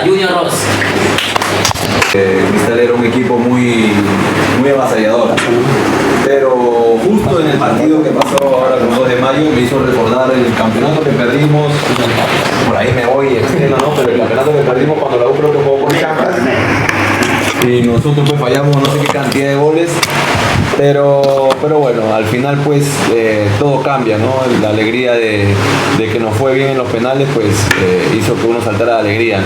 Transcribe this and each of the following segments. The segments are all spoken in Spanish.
Junior Ross. Cristal era un equipo muy avasallador, pero justo en el partido que pasó ahora con 2 de mayo me hizo recordar el campeonato que perdimos. Por ahí me voy extremo, ¿no? Pero el campeonato que perdimos cuando la U creo que jugó con Chancas y nosotros pues fallamos no sé qué cantidad de goles. Pero bueno, al final pues todo cambia, ¿no? La alegría de que nos fue bien en los penales pues hizo que uno saltara de alegría, ¿no?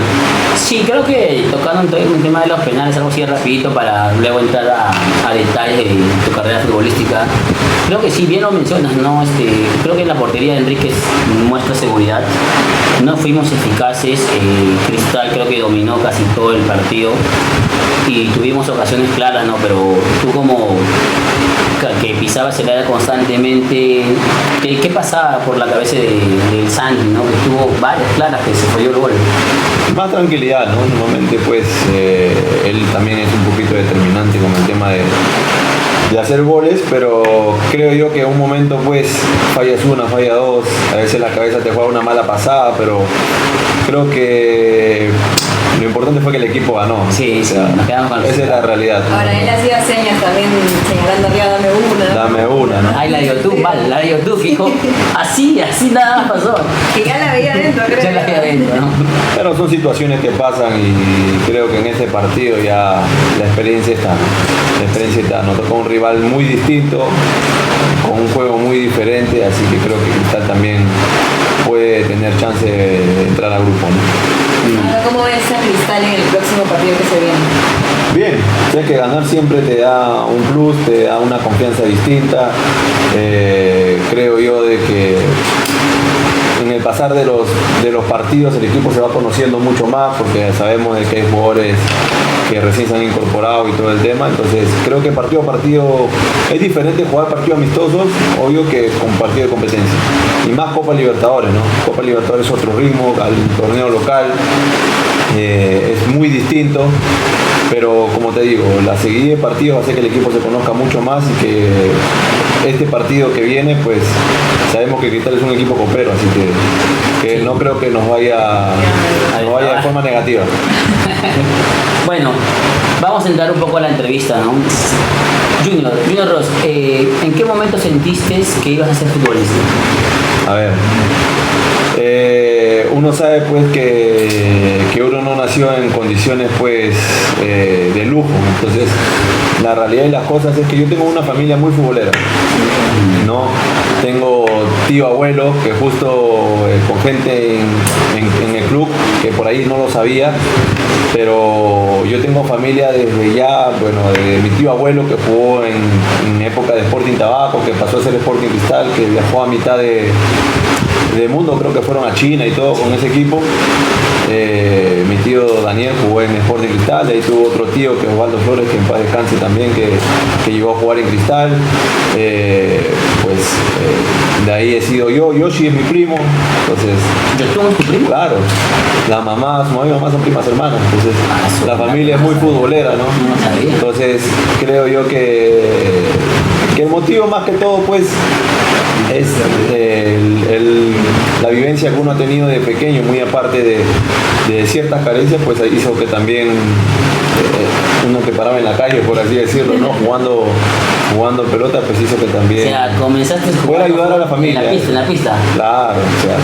Sí, creo que tocando un tema de los penales, algo así rapidito para luego entrar a detalles de tu carrera futbolística. Creo que sí, bien lo mencionas, ¿no? Creo que la portería de Enríquez muestra seguridad. No fuimos eficaces, Cristal creo que dominó casi todo el partido y tuvimos ocasiones claras, ¿no? Pero tú como que pisabas el área constantemente, ¿qué pasaba por la cabeza del Santi, ¿no? Que tuvo varias claras que se falló el gol? Más tranquilidad, ¿no? Normalmente pues él también es un poquito determinante con el tema de hacer goles, pero creo yo que en un momento pues fallas una, falla dos, a veces la cabeza te juega una mala pasada, pero creo que lo importante fue que el equipo ganó. Sí, nos quedamos con esa es la realidad. Ahora él hacía señas también señalando arriba, dame una, ¿no? Ay, la de YouTube, vale, la de YouTube, fijo. Así nada más pasó. Que ya la veía adentro, creo. Ya la veía adentro, ¿no? Pero son situaciones que pasan y creo que en este partido ya la experiencia está, ¿no? La experiencia está. Nos tocó un rival muy distinto, con un juego muy diferente, así que creo que Cristal también puede tener chance de entrar al grupo, ¿no? Ahora, ¿cómo ves a Cristal en el próximo partido que se viene? Bien, sé que ganar siempre te da un plus, te da una confianza distinta. Creo yo de que en el pasar de los partidos el equipo se va conociendo mucho más porque sabemos de que hay jugadores que recién se han incorporado y todo el tema, entonces creo que partido a partido es diferente jugar partidos amistosos, obvio, que con partido de competencia, y más Copa Libertadores, ¿no? Copa Libertadores es otro ritmo al torneo local, es muy distinto, pero como te digo, la seguida de partidos hace que el equipo se conozca mucho más y que este partido que viene, pues sabemos que Cristal es un equipo copero, así que no creo que nos vaya de forma negativa. Bueno, vamos a entrar un poco a la entrevista, ¿no? Junior Ross, ¿en qué momento sentiste que ibas a ser futbolista? A ver, uno sabe pues que uno no nació en condiciones pues de lujo, entonces la realidad de las cosas es que yo tengo una familia muy futbolera, ¿no? Tengo tío abuelo que justo con gente en el club que por ahí no lo sabía, pero yo tengo familia desde ya, bueno, de mi tío abuelo que jugó en época de Sporting Tabaco, que pasó a ser Sporting Cristal, que viajó a mitad de mundo, creo que fueron a China y todo con ese equipo. Mi tío Daniel jugó en Sporting Cristal, de ahí tuvo otro tío que es Osvaldo Flores, que en paz descanse también, que llegó a jugar en Cristal. De ahí he sido yo, Yoshi es mi primo, entonces... ¿Yo es tu primo? Claro, la mamá, su mamá y mamá son primas hermanas, entonces la familia es muy futbolera, ¿no? No sabía. Entonces creo yo que el motivo más que todo pues es la vivencia que uno ha tenido de pequeño, muy aparte de ciertas carencias, pues hizo que también uno que paraba en la calle, por así decirlo, ¿no? Jugando pelota, pues hizo que también... O sea, comenzaste a poder ayudar a la familia. En la pista. Claro, o sea,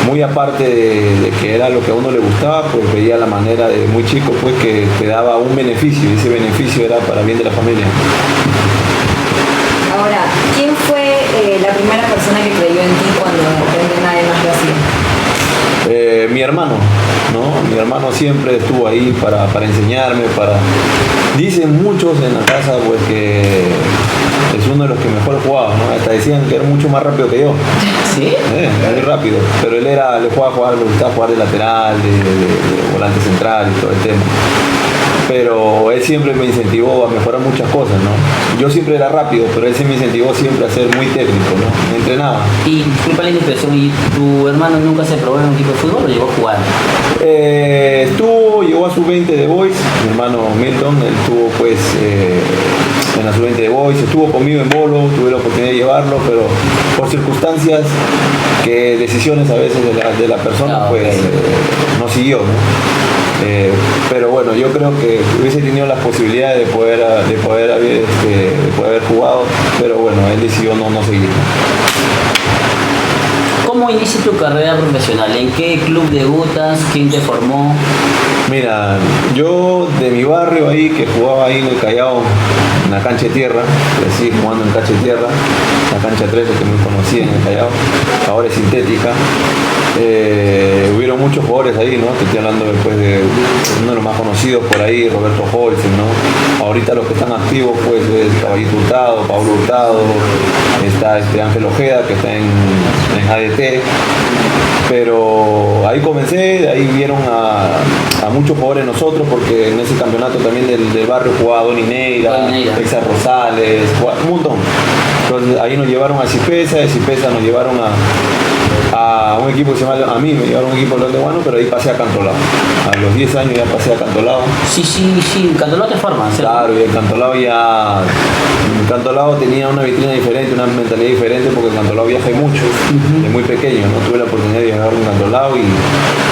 muy aparte de que era lo que a uno le gustaba, pues veía la manera de muy chico, pues que te daba un beneficio, y ese beneficio era para bien de la familia. Ahora, ¿quién fue la primera persona que creyó en ti cuando de repente nadie más lo hacía? Mi hermano, ¿no? Mi hermano siempre estuvo ahí para enseñarme, Dicen muchos en la casa pues que es uno de los que mejor jugaba, ¿no? Hasta decían que era mucho más rápido que yo. ¿Sí? Muy rápido, pero él le gustaba jugar de lateral, de volante central y todo el tema. Pero él siempre me incentivó a mejorar muchas cosas, ¿no? Yo siempre era rápido, pero él sí me incentivó siempre a ser muy técnico, ¿no? Me entrenaba. Y disculpa la indiscreción, ¿y tu hermano nunca se probó en un equipo de fútbol o llegó a jugar? Llegó a sub-20 de Boys, mi hermano Milton, él estuvo pues en la sub-20 de Boys, estuvo conmigo en Bolo, tuve la oportunidad de llevarlo, pero por circunstancias, decisiones a veces de la persona, pues no siguió, ¿no? Pero bueno, yo creo que hubiese tenido las posibilidades de poder haber jugado, pero bueno, él decidió no seguir. ¿Cómo inicia tu carrera profesional? ¿En qué club debutas? ¿Quién te formó? Mira, yo de mi barrio ahí, que jugaba ahí en el Callao, en la cancha de tierra, crecí jugando en cancha de tierra, la cancha 13 que muy conocida en el Callao, ahora es sintética. Hubieron muchos jugadores ahí, ¿no? Te estoy hablando después de uno de los más conocidos por ahí, Roberto Holzen, ¿no? Ahorita los que están activos, pues, es Caballito Hurtado, Pablo Hurtado, está Ángel Ojeda, que está en ADT. Pero ahí comencé, de ahí vieron a muchos jugadores nosotros, porque en ese campeonato también del barrio jugaba Don Ineira, Exa Rosales, un montón. Entonces ahí nos llevaron a Cipesa, de Cipesa nos llevaron a un equipo que se llama, a mí me llevaron a un equipo de Guano, pero ahí pasé a Cantolao. A los 10 años ya pasé a Cantolao. Sí, Cantolao te forma, ¿cierto? Claro, y el Cantolao tenía una vitrina diferente, una mentalidad diferente, porque en Cantolao viajé mucho, de muy pequeño, ¿no? Tuve la oportunidad de viajar en Cantolao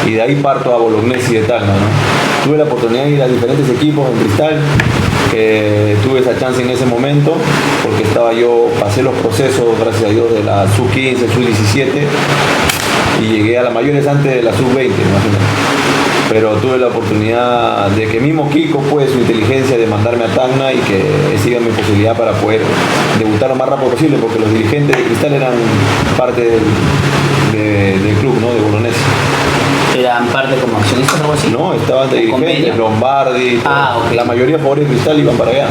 y de ahí parto a Bolognesi de Tacna, ¿no? Tuve la oportunidad de ir a diferentes equipos en Cristal, tuve esa chance en ese momento, porque pasé los procesos, gracias a Dios, de la sub-15, sub-17, y llegué a las mayores antes de la sub-20, imagínate. Pero tuve la oportunidad de que mismo Kiko, pues, su inteligencia de mandarme a Tacna y que siga mi posibilidad para poder debutar lo más rápido posible, porque los dirigentes de Cristal eran parte del club, ¿no? De Bolognesi. ¿Eran parte como accionistas o algo así? No, estaban de dirigentes, Lombardi, okay. La mayoría de jugadores de Cristal iban para allá.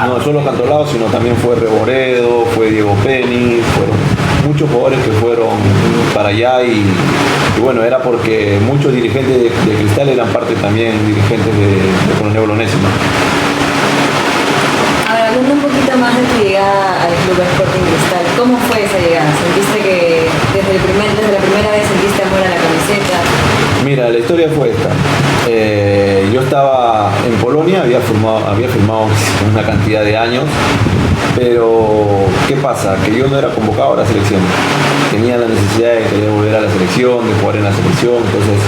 No solo Cantolao, sino también fue Reboredo, fue Diego Penny, fueron muchos jugadores que fueron para allá y bueno, era porque muchos dirigentes de Cristal eran parte también dirigentes de Colonia Bolognesi, ¿no? Ahora, hablando un poquito más de tu llegada al Club Sporting Cristal, ¿cómo fue esa llegada? ¿Sentiste que desde la primera vez sentiste amor a la camiseta? Mira, la historia fue esta. Yo estaba en Polonia, había firmado una cantidad de años, pero ¿qué pasa? Que yo no era convocado a la selección. Tenía la necesidad de querer volver a la selección, de jugar en la selección, entonces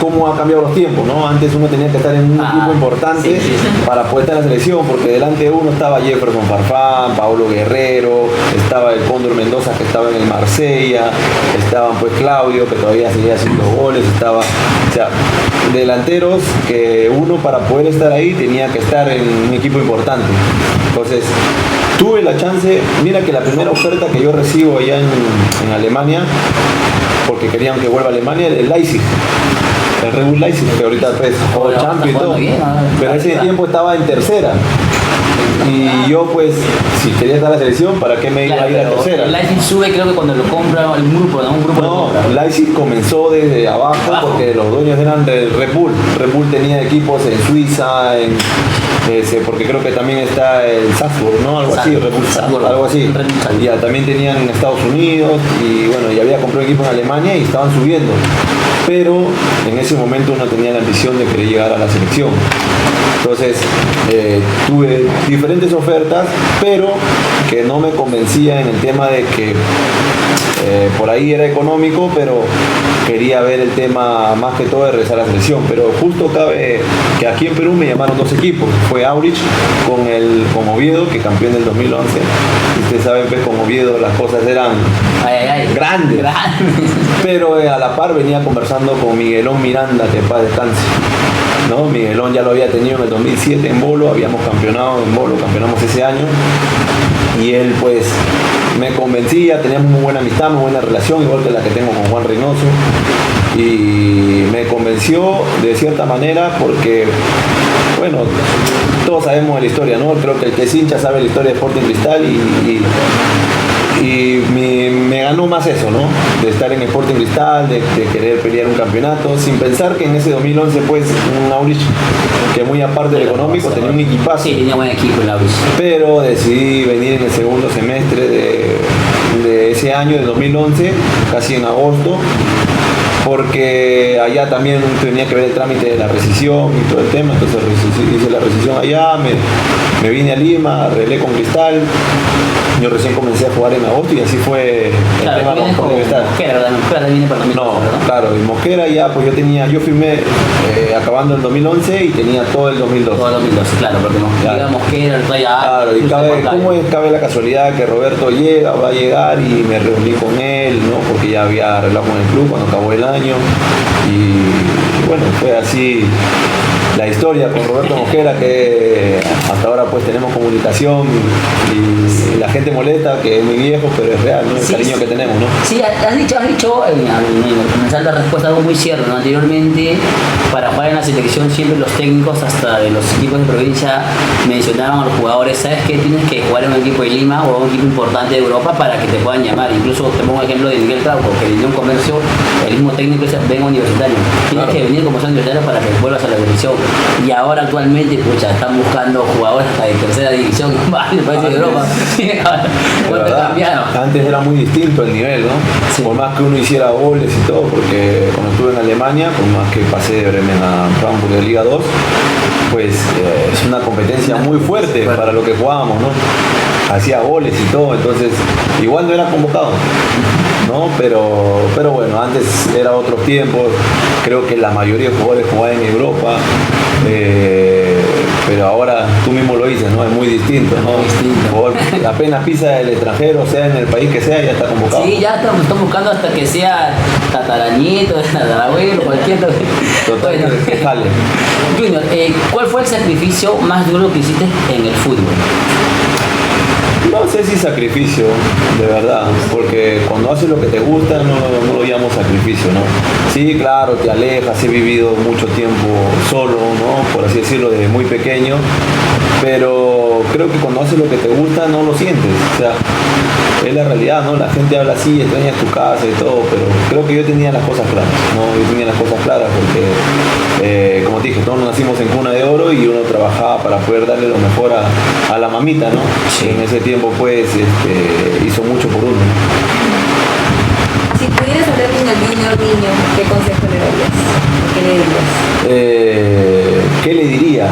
cómo ha cambiado los tiempos, ¿no? Antes uno tenía que estar en un equipo importante para poder estar en la selección, porque delante de uno estaba Jefferson Farfán, Paulo Guerrero, estaba el Cóndor Mendoza, que estaba en el Marsella, estaban pues Claudio, que todavía seguía haciendo goles, o sea, delanteros que uno para poder estar ahí tenía que estar en un equipo importante. Entonces tuve la chance, mira que la primera oferta que yo recibo allá en Alemania, porque querían que vuelva a Alemania, el Leipzig, el Red Bull Leipzig, que ahorita pues jugó Champions y todo, pero ese tiempo estaba en tercera. Y yo pues, si quería estar en la selección, ¿para qué me iba a ir a tercera? El Leipzig sube, creo que cuando lo compra un grupo, ¿no? Un grupo no, Leipzig comenzó desde abajo porque los dueños eran del Red Bull. Red Bull tenía equipos en Suiza, porque creo que también está el Salzburg, ¿no? Algo así, Red Bull, algo así. Ya también tenían en Estados Unidos y bueno, ya había comprado equipos en Alemania y estaban subiendo. Pero en ese momento no tenía la ambición de querer llegar a la selección. Entonces tuve diferentes ofertas, pero que no me convencía en el tema de que por ahí era económico, pero quería ver el tema más que todo de regresar a la selección. Pero justo cabe que aquí en Perú me llamaron dos equipos. Fue Aurich con Oviedo, que campeón del 2011. Ustedes saben que con Oviedo las cosas eran grandes. Pero a la par venía conversando con Miguelón Miranda, que en paz descanse. ¿No? Miguelón ya lo había tenido en el 2007 en Bolo, habíamos campeonado en Bolo, campeonamos ese año y él pues me convencía, teníamos muy buena amistad, muy buena relación, igual que la que tengo con Juan Reynoso, y me convenció de cierta manera porque, bueno, todos sabemos de la historia, ¿no? Creo que el que es hincha sabe la historia de Sporting Cristal y me ganó más eso, ¿no? De estar en Sporting Cristal, de querer pelear un campeonato, sin pensar que en ese 2011 pues un Aurich que muy aparte del económico tenía un equipazo. Sí, tenía buen equipo el Aurich. Pero decidí venir en el segundo semestre de ese año, de 2011, casi en agosto, porque allá también tenía que ver el trámite de la rescisión y todo el tema, entonces hice la rescisión allá, me vine a Lima, arreglé con Cristal, yo recién comencé a jugar en agosto y así fue el Claro, tema con Cristal. Mosquera, ¿verdad? Mosquera también viene para 2011, No, ¿verdad? claro, y Mosquera ya, pues yo firmé acabando el 2011 y tenía todo el 2012. Todo 2012, claro, porque Claro. Mosquera, el Raya. Claro, y cabe la casualidad que Roberto va a llegar y me reuní con él, ¿no? Porque ya había arreglado con el club cuando acabó el año y bueno, fue así la historia con Roberto Mosquera, que hasta ahora pues tenemos comunicación y la gente molesta que es muy viejo, pero es real, ¿no? El cariño que tenemos, ¿no? Sí, has dicho al comenzar la respuesta algo muy cierto, ¿no? Anteriormente, para jugar en la selección, siempre los técnicos, hasta de los equipos de provincia, mencionaban a los jugadores, ¿sabes qué? Tienes que jugar en un equipo de Lima o un equipo importante de Europa para que te puedan llamar. Incluso te pongo el ejemplo de Miguel Trauco, que venía un comercio, el mismo técnico dice, venga universitario. Tienes que venir como universitario para que vuelvas a la selección. Y ahora actualmente, pucha, están buscando jugadores hasta de tercera división, varios países de Europa. ¿Cuánto cambiaron? Antes era muy distinto el nivel, ¿no? Sí. Por más que uno hiciera goles y todo, porque cuando estuve en Alemania, por más que pasé de Bremen a Frankfurt de Liga 2, pues es una competencia muy fuerte para lo que jugábamos, ¿no? Hacía goles y todo, entonces igual no era convocado, ¿no? Pero bueno, antes era otros tiempos, creo que la mayoría de jugadores jugaban en Europa, pero ahora tú mismo lo dices, ¿no? Es muy distinto, ¿no? Muy distinto. El jugador apenas pisa el extranjero, sea en el país que sea, ya está convocado. Sí, ya están buscando hasta que sea tataranieto, tatarabuelo, cualquier. Total, Bueno. que jale. Junior, ¿cuál fue el sacrificio más duro que hiciste en el fútbol? No sé si sacrificio, de verdad, porque cuando haces lo que te gusta no lo llamo sacrificio, ¿no? Sí, claro, te alejas, he vivido mucho tiempo solo, ¿no? Por así decirlo, desde muy pequeño, pero creo que cuando haces lo que te gusta no lo sientes, o sea, es la realidad, ¿no? La gente habla así, extrañas tu casa y todo, pero creo que yo tenía las cosas claras, ¿no? Yo tenía las cosas claras porque, como te dije, todos nacimos en cuna de oro y uno trabajaba para poder darle lo mejor a la mamita, ¿no? Sí. En ese tiempo, pues, hizo mucho por uno, ¿no? Si pudieras hablar con el Junior niño, ¿qué consejo le darías? ¿Qué le dirías? ¿Qué le diría?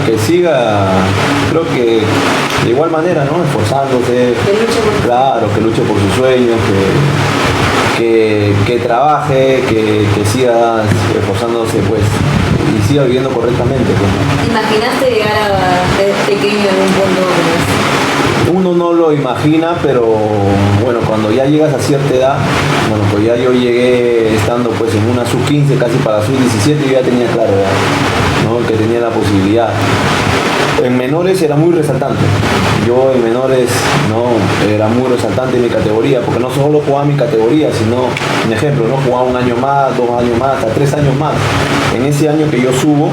Que siga, creo que de igual manera, ¿no? Esforzándose, Que luche por claro, que luche por sus sueños, que trabaje, que siga esforzándose, pues, y siga viviendo correctamente, pues, ¿no? ¿Te imaginaste llegar desde pequeño en un punto como ese? Uno no lo imagina, pero bueno, cuando ya llegas a cierta edad, bueno, pues ya yo llegué estando pues en una sub-15, casi para sub-17, y ya tenía claro, ¿no? Que tenía la posibilidad. En menores era muy resaltante. Yo en menores no era muy resaltante en mi categoría, porque no solo jugaba mi categoría, sino, un ejemplo, no jugaba un año más, 2 años más, hasta 3 años más. En ese año que yo subo,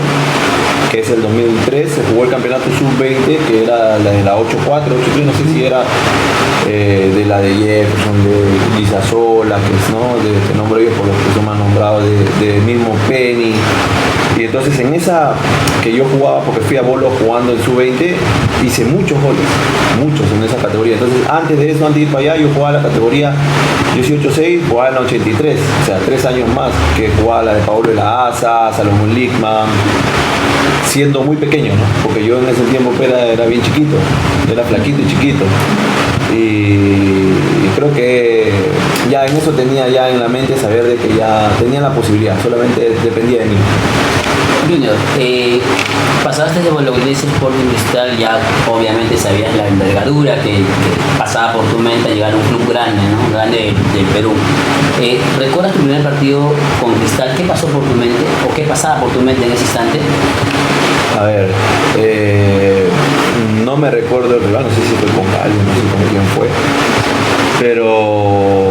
que es el 2003, se jugó el campeonato sub-20, que era la de la 8-4, 8-3, no sé si era de la de Jefferson, de Lizasola, que nombro yo por los que son más nombrados, de mismo Penny. Y entonces en esa que yo jugaba, porque fui a Bolo jugando en sub-20, hice muchos goles, muchos en esa categoría. Entonces antes de eso, antes de ir para allá, yo jugaba la categoría 18-6, jugaba en la 83, o sea, 3 años más que jugaba la de Pablo de la Asa, Salomón Lickman, siendo muy pequeño, ¿no? Porque yo en ese tiempo era bien chiquito, era flaquito y chiquito. Y creo que ya en eso tenía ya en la mente saber de que ya tenía la posibilidad, solamente dependía de mí. Junior, pasaste de lo que dices Sporting Cristal, ya obviamente sabías la envergadura que pasaba por tu mente llegar a un club grande, ¿no? Grande del Perú. ¿Recuerdas tu primer partido con Cristal? ¿Qué pasó por tu mente o qué pasaba por tu mente en ese instante? A ver, no me recuerdo el rival, no sé si fue con alguien, no sé con quién fue, pero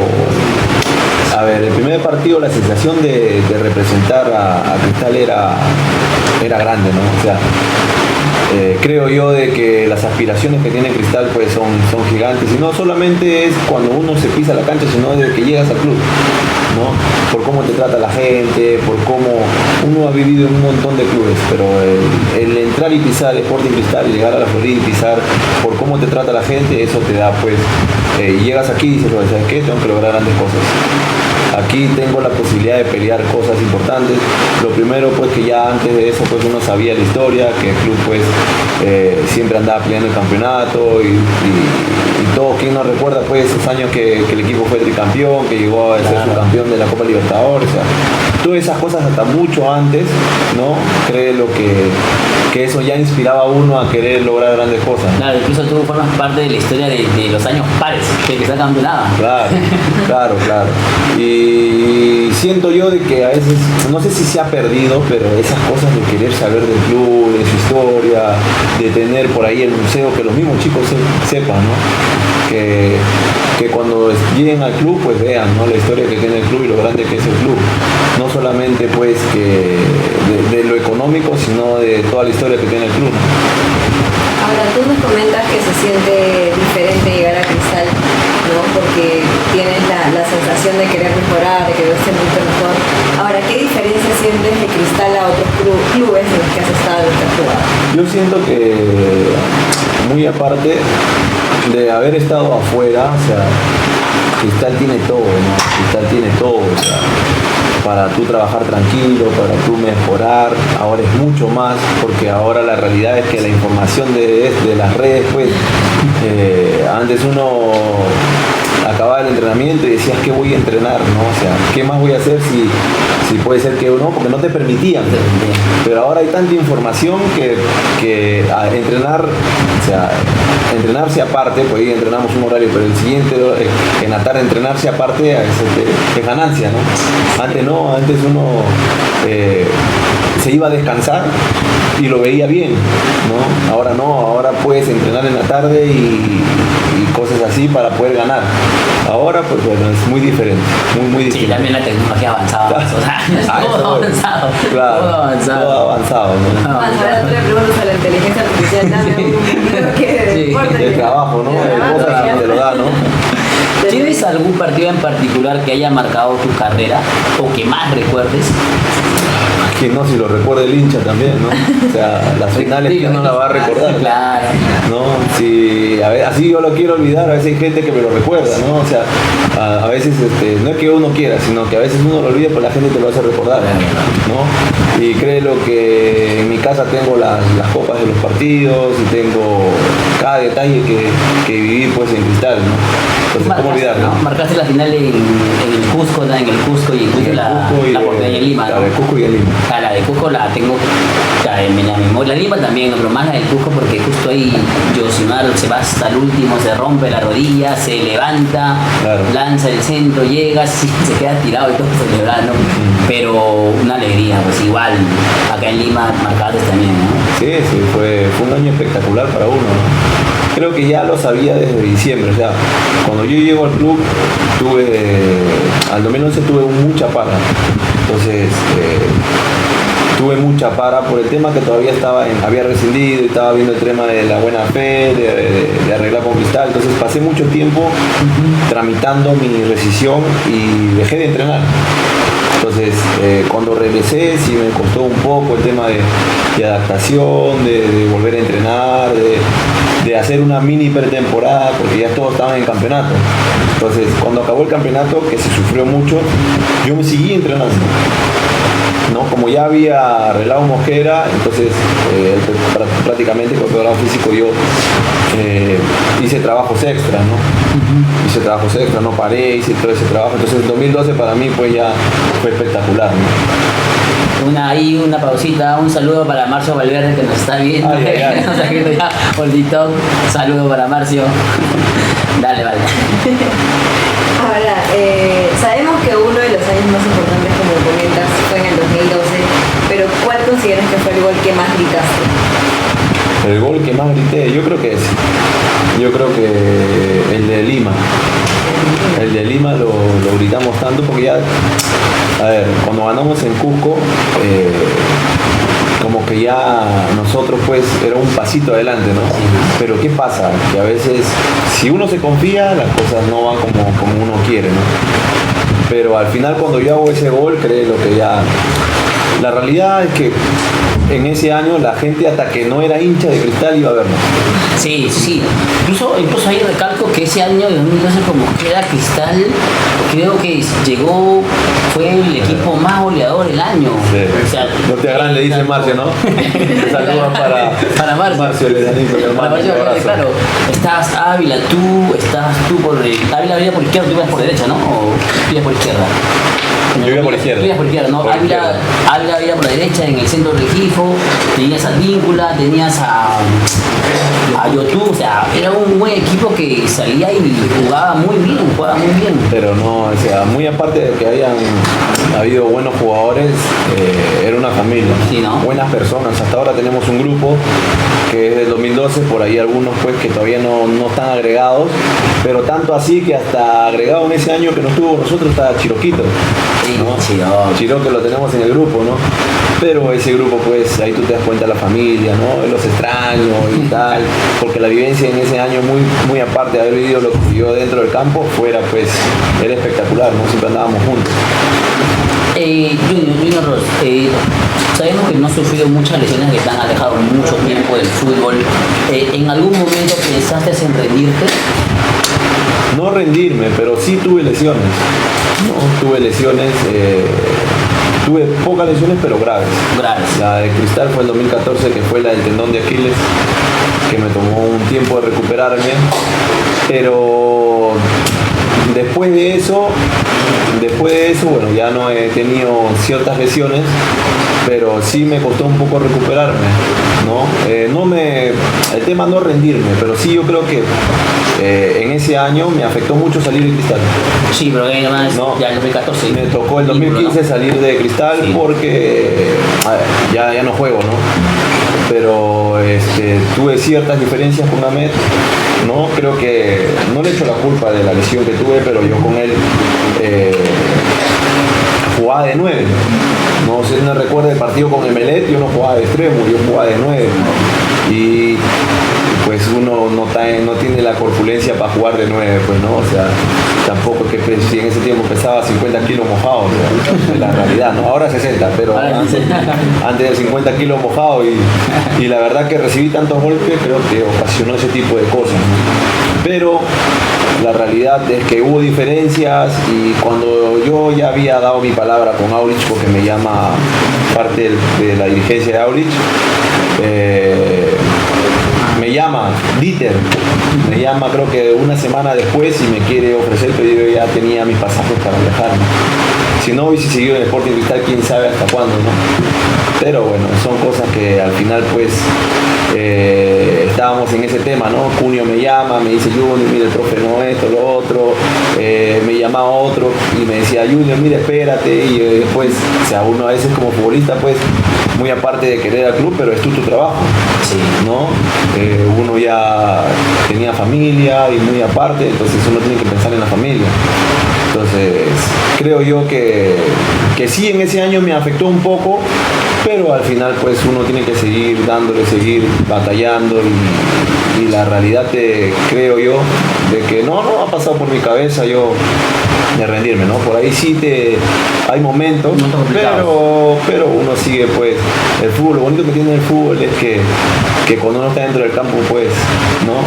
a ver, el primer partido la sensación de representar a Cristal era grande, ¿no? O sea, creo yo de que las aspiraciones que tiene Cristal pues son gigantes, y no solamente es cuando uno se pisa la cancha, sino desde que llegas al club, ¿no? Por cómo te trata la gente, por cómo uno ha vivido en un montón de clubes, pero el entrar y pisar el Sporting Cristal, llegar a la Florida y pisar por cómo te trata la gente, eso te da pues, llegas aquí y dices, ¿sabes qué? Tengo que lograr grandes cosas. aquí tengo la posibilidad de pelear cosas importantes. Lo primero pues que ya antes de eso pues uno sabía la historia, que el club pues siempre andaba peleando el campeonato y todo, ¿quién no recuerda pues esos años que el equipo fue tricampeón, que llegó a ser subcampeón de la Copa Libertadores? O sea, todas esas cosas hasta mucho antes, ¿no? Creo que eso ya inspiraba a uno a querer lograr grandes cosas. Claro, incluso tú formas parte de la historia de los años pares que está campeonada. Claro. Y siento yo de que a veces, no sé si se ha perdido, pero esas cosas de querer saber del club, de su historia, de tener por ahí el museo, que los mismos chicos sepan, ¿no? Que cuando lleguen al club pues vean, ¿no?, la historia que tiene el club y lo grande que es el club. No solamente pues que de lo económico, sino de toda la historia que tiene el club. Ahora, tú nos comentas que se siente diferente llegar a Cristal, ¿no? Porque tienes la sensación de querer mejorar, de querer ser mucho mejor. Ahora, ¿qué diferencia sientes de Cristal a otros clubes en los que has estado y que has jugado? Yo siento que, muy aparte de haber estado afuera, o sea, Cristal tiene todo, ¿no? Cristal tiene todo, o sea, para tú trabajar tranquilo, para tú mejorar. Ahora es mucho más, porque ahora la realidad es que la información de las redes, pues, antes uno acababa el entrenamiento y decías, ¿qué voy a entrenar?, ¿no? O sea, ¿qué más voy a hacer si puede ser que uno, porque no te permitían? Pero ahora hay tanta información que a entrenar, o sea, entrenarse aparte, pues ahí entrenamos un horario, pero el siguiente, en la tarde entrenarse aparte es ganancia, ¿no? Antes uno se iba a descansar y lo veía bien, ¿no? Ahora no, ahora puedes entrenar en la tarde y cosas así para poder ganar. Ahora pues bueno, es muy diferente, muy diferente. Sí, también la tecnología avanzada, o sea, todo avanzado. Claro, todo avanzado, ¿no? Ahora tú le preguntas a la inteligencia artificial, dame un que deporte. El trabajo, ¿no? El cosas te lo da, ¿no? ¿Tienes algún partido en particular que haya marcado tu carrera o que más recuerdes? Que no, si lo recuerda el hincha también, ¿no? O sea, las finales que no la va a recordar. Claro. ¿No? Si, a ver, así yo lo quiero olvidar, a veces hay gente que me lo recuerda, ¿no? O sea, a veces no es que uno quiera, sino que a veces uno lo olvida, pues la gente te lo hace recordar, ¿no? Y créelo que en mi casa tengo las copas de los partidos y tengo cada detalle que viví pues en Cristal, ¿no? Entonces, ¿cómo olvidarlo? ¿No? Marcaste la final en el Cusco, ¿no? En el Cusco y incluso la portería en Lima, ¿no? La de Cusco y en Lima. La de Cusco la tengo en la memoria. La Lima también, pero más la del Cusco porque justo ahí Yosimar se va hasta el último, se rompe la rodilla, se levanta, claro, lanza el centro, llega, sí, se queda tirado y todo celebrando. Pero una alegría, pues igual acá en Lima marcaste también, ¿no? Sí, fue un año espectacular para uno, ¿no? Creo que ya lo sabía desde diciembre, o sea, cuando yo llego al club, al 2011 tuve mucha para, entonces tuve mucha para por el tema que todavía había rescindido y estaba viendo el tema de la buena fe, de arreglar con Cristal, entonces pasé mucho tiempo tramitando mi rescisión y dejé de entrenar. Entonces, cuando regresé, sí me costó un poco el tema de adaptación, de volver a entrenar, de hacer una mini pretemporada, porque ya todos estaban en campeonato. Entonces, cuando acabó el campeonato, que se sufrió mucho, yo me seguí entrenando, ¿no? Como ya había arreglado Mosquera, entonces prácticamente con el programa físico yo hice trabajos extras, ¿no? Hice trabajos extras, no paré, hice todo ese trabajo. Entonces el 2012 para mí pues ya fue espectacular, ¿no? Una pausita, un saludo para Marcio Valverde que nos está viendo. Ay. Nos está viendo ya por TikTok. Saludo para Marcio. Dale, vale. Ahora, sabemos que uno de los años más importantes, como comentas, fue en el 2012, pero ¿cuál consideras que fue el gol que más gritaste? El gol que más grité, yo creo que ese. Yo creo que el de Lima. El de Lima lo gritamos tanto porque ya, a ver, cuando ganamos en Cusco, como que ya nosotros pues era un pasito adelante, ¿no? Pero ¿qué pasa? Que a veces, si uno se confía, las cosas no van como uno quiere, ¿no? Pero al final cuando yo hago ese gol, creo que ya... La realidad es que en ese año la gente hasta que no era hincha de Cristal iba a vernos. Sí, sí, sí. Incluso ahí recalco que ese año de 2012 como que era Cristal, creo que llegó, fue el equipo más goleador del año. Sí. O sea, No te agarran, le dice Marcio, ¿no? Saludos para Marcio. el hermanito, Para Marcio, claro, estabas Ávila, estabas tú por Ávila venía por izquierda, tú ibas por derecha, ¿no? O tú ibas por izquierda. Yo iba por izquierda. Tú ibas por izquierda, ¿no? Por Ávila iba por la derecha, en el centro del Rifo, tenías a Víncula, tenías a YouTube, o sea, era un buen equipo que salía y jugaba muy bien. Pero no, o sea, muy aparte de que hayan habido buenos jugadores, era una familia, Sí, ¿no? buenas personas. Hasta ahora tenemos un grupo que es del 2012, por ahí algunos pues que todavía no están agregados, pero tanto así que hasta agregado en ese año que no estuvo con nosotros está Chiroquito, ¿no? Chiro que lo tenemos en el grupo, ¿no? Pero ese grupo pues ahí tú te das cuenta de la familia, ¿no? Los extraños y tal, porque la vivencia en ese año muy aparte de haber vivido lo que vivió dentro del campo, fuera pues era espectacular, ¿no? Siempre andábamos juntos. Junior Ross, sabemos que no has sufrido muchas lesiones que te han alejado mucho tiempo del fútbol. ¿En algún momento pensaste en rendirte? No rendirme, pero sí tuve lesiones. No, tuve lesiones, tuve pocas lesiones pero graves. La de Cristal fue el 2014, que fue la del tendón de Aquiles, que me tomó un tiempo de recuperarme, pero después de eso, bueno, ya no he tenido ciertas lesiones, pero sí me costó un poco recuperarme, ¿no? El tema no rendirme, pero sí yo creo que en ese año me afectó mucho salir de Cristal. Sí, pero además ya en 2014. Me tocó el 2015 salir de Cristal porque ya no juego, ¿no? Pero tuve ciertas diferencias con Ahmed, ¿no? Creo que no le echo la culpa de la lesión que tuve, pero yo con él jugaba de 9. No sé si no recuerda el partido con Emelec, yo no jugaba de extremo, yo jugaba de 9. Y pues uno no tiene la corpulencia para jugar de 9, pues no, o sea, tampoco es que si en ese tiempo pesaba 50 kilos mojados, o sea, en la realidad, ¿no? Ahora 60, pero antes de 50 kilos mojados y la verdad que recibí tantos golpes, creo que ocasionó ese tipo de cosas, ¿no? Pero la realidad es que hubo diferencias y cuando yo ya había dado mi palabra con Aurich, porque me llama parte de la dirigencia de Aurich, me llama Dieter, me llama creo que una semana después y me quiere ofrecer, pero yo ya tenía mis pasajes para viajar. Si no hubiese seguido en el Sporting Cristal, quién sabe hasta cuándo, ¿no? Pero bueno, son cosas que al final pues estábamos en ese tema, ¿no? Cunio me llama, me dice Junior, mire el profe no esto, lo otro, me llamaba otro y me decía Junior, mire espérate, y después, o sea, uno a veces como futbolista pues muy aparte de querer al club, pero es tu trabajo, ¿no? Uno ya tenía familia y muy aparte, entonces uno tiene que pensar en la familia. Entonces, creo yo que sí, en ese año me afectó un poco, pero al final pues uno tiene que seguir dándole, seguir batallando y la realidad creo yo de que no ha pasado por mi cabeza yo de rendirme, ¿no? Por ahí sí hay momentos, pero uno sigue pues el fútbol. Lo bonito que tiene el fútbol es que cuando uno está dentro del campo pues, ¿no?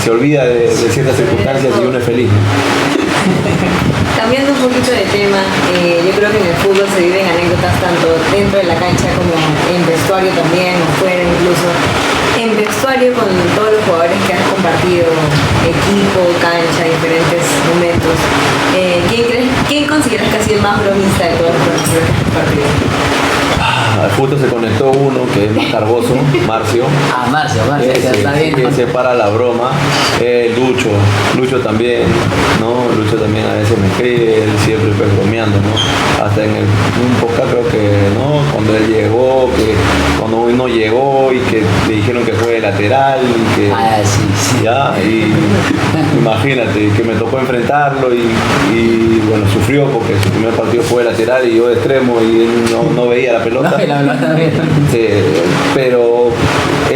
Se olvida de ciertas circunstancias y uno es feliz, ¿no? Cambiando un poquito de tema, yo creo que en el fútbol se viven anécdotas tanto dentro de la cancha como en vestuario también, o fuera incluso. En vestuario con todos los jugadores que has compartido, equipo, cancha, diferentes momentos, ¿quién consideras que ha sido el más bromista de todos los jugadores que has compartido? Justo se conectó uno que es más cargoso, Marcio. Marcio, está bien. Que se para la broma. Lucho también, ¿no? Lucho también a veces me escribe, él siempre pues bromeando, ¿no? Hasta en un podcast creo que, ¿no? Cuando él llegó, cuando uno llegó y que le dijeron que fue de lateral y que... sí. Ya, y imagínate, que me tocó enfrentarlo y bueno, sufrió porque su primer partido fue de lateral y yo de extremo y él no veía la pelota. Sí, pero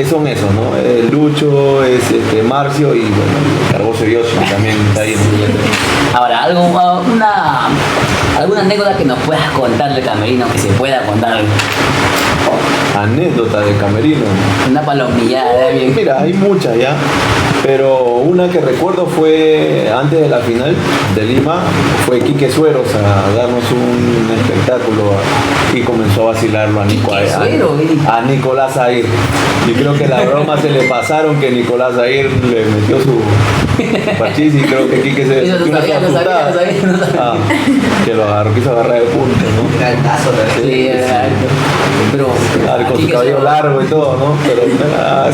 son esos, ¿no? Lucho, es Marcio y bueno, Cargoso Dios también está ahí, ¿no? Ahora, ¿Alguna anécdota que nos puedas contar del camerino, que se pueda contar? Anécdota de camerino. Una palomillada, bien. Mira, hay muchas ya, pero una que recuerdo fue antes de la final de Lima, fue Quique Sueros a darnos un espectáculo y comenzó a vacilarlo a, a Nicolás Zahir. Y creo que las bromas se le pasaron, que Nicolás Zahir le metió su parchís y creo que Quique se Eso no sabía. que lo agarró, quiso agarrar de punto, ¿no? Era el caso de Sí, pero Con su cabello largo y todo, ¿no? Pero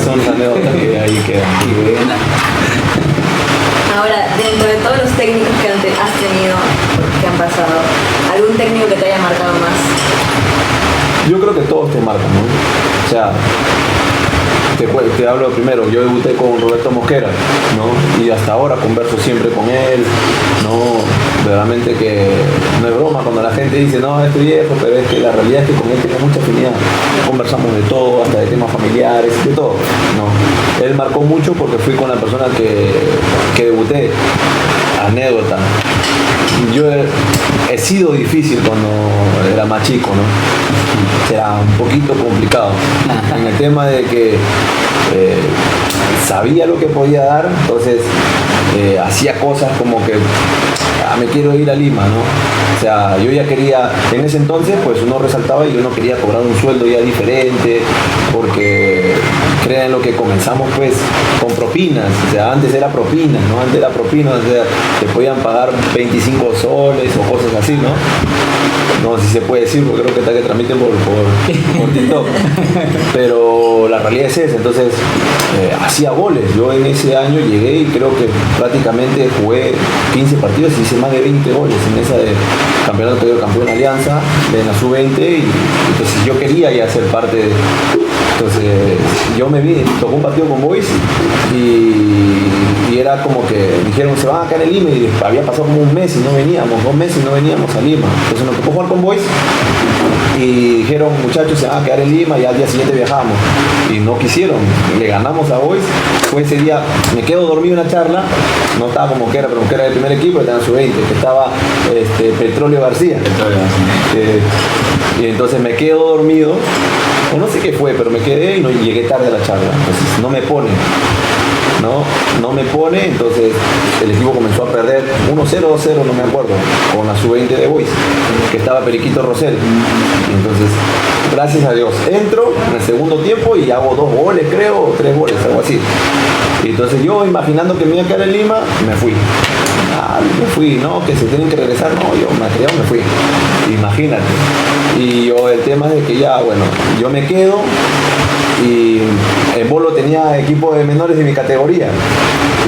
son anécdotas que ahí quedan. Ahora, dentro de todos los técnicos que has tenido, que han pasado, ¿algún técnico que te haya marcado más? Yo creo que todos te marcan, ¿no? O sea, te hablo primero, yo debuté con Roberto Mosquera, ¿no? Y hasta ahora converso siempre con él, ¿no? Realmente que no es broma cuando la gente dice, no, estoy viejo, pero es que la realidad es que con él tengo mucha afinidad. Conversamos de todo, hasta de temas familiares, de todo, ¿no? Él marcó mucho porque fui con la persona que debuté. Anécdota. Yo he sido difícil cuando era más chico, ¿no? O sea, un poquito complicado. En el tema de que sabía lo que podía dar, entonces hacía cosas como que me quiero ir a Lima, ¿no? O sea, yo ya quería, en ese entonces pues uno resaltaba y yo no quería cobrar un sueldo ya diferente, porque crean lo que comenzamos pues con propinas, o sea, antes era propinas, ¿no? Antes era propinas, o sea, te podían pagar 25 soles o cosas así, ¿no? No sé si se puede decir, porque creo que está que transmiten por TikTok. Pero la realidad es esa, entonces hacía goles. Yo en ese año llegué y creo que prácticamente jugué 15 partidos y hice más de 20 goles en esa de campeonato de campeón de Alianza, de la sub-20, y entonces yo quería ya ser parte de... Entonces yo me vi, tocó un partido con Boys y era como que dijeron, se van a quedar en Lima, y había pasado como un mes y no veníamos, 2 meses y no veníamos a Lima. Entonces nos tocó jugar con Boys y dijeron, muchachos, se van a quedar en Lima, y al día siguiente viajamos. Y no quisieron, le ganamos a Boys. Fue ese día, me quedo dormido en la charla, no estaba como que era, pero que era del primer equipo, estaba en su 20, que estaba Petróleo García. Y entonces me quedo dormido, o no sé qué fue, pero me quedé y no llegué tarde a la charla. Entonces no me pone, entonces el equipo comenzó a perder 1-0, 2-0, no me acuerdo, con la sub-20 de Boys, que estaba Periquito Rosell. Entonces, gracias a Dios, entro en el segundo tiempo y hago 2 goles, creo, o 3 goles, algo así. Y entonces yo, imaginando que me iba a quedar en Lima, me fui, ¿no? Que se tienen que regresar, no, yo me fui, imagínate. Y yo, el tema es de que ya, bueno, yo me quedo, y en Bolo tenía equipo de menores de mi categoría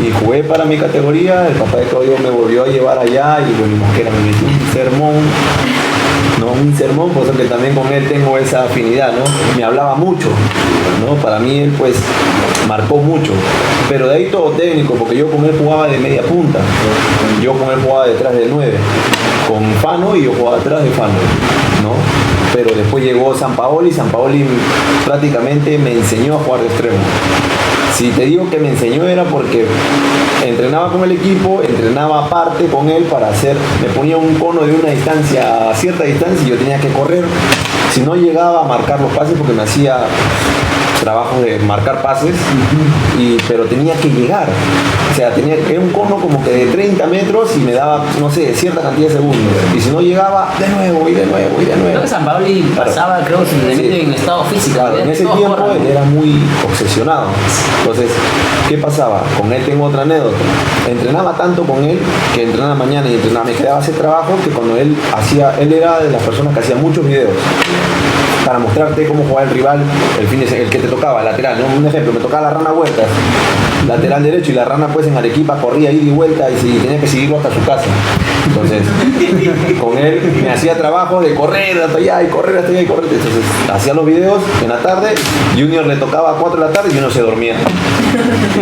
y jugué para mi categoría. El papá de Claudio me volvió a llevar allá y bueno, Mosquera me metió un sermón, por eso que también con él tengo esa afinidad, ¿no? Me hablaba mucho, ¿no? Para mí él pues marcó mucho, pero de ahí todo técnico, porque yo con él jugaba de media punta, yo con él jugaba detrás del 9, con Fano, y yo jugaba atrás de Fano, ¿no? Pero después llegó Sampaoli prácticamente me enseñó a jugar de extremo. Si te digo que me enseñó era porque entrenaba con el equipo, entrenaba aparte con él para me ponía un cono de una distancia, a cierta distancia, y yo tenía que correr. Si no llegaba a marcar los pases, porque me hacía trabajo de marcar pases, pero tenía que llegar. O sea, era un cono como que de 30 metros y me daba, no sé, cierta cantidad de segundos. Y si no llegaba, de nuevo. Creo que Sampaoli pasaba, creo, simplemente en estado físico. Claro, en ese tiempo él era muy obsesionado. Entonces, ¿qué pasaba? Con él tengo otra anécdota. Entrenaba tanto con él, que entrenaba mañana y me quedaba a hacer trabajo, que cuando él era de las personas que hacía muchos videos para mostrarte cómo jugaba el rival, el que te tocaba, lateral, ¿no? Un ejemplo, me tocaba la Rana Huertas, lateral derecho, y la Rana pues en Arequipa corría ida y vuelta y tenía que seguirlo hasta su casa. Entonces, con él me hacía trabajo de correr hasta allá y correr hasta allá y correr. Entonces, hacía los videos en la tarde, Junior le tocaba a 4 de la tarde y Junior se dormía.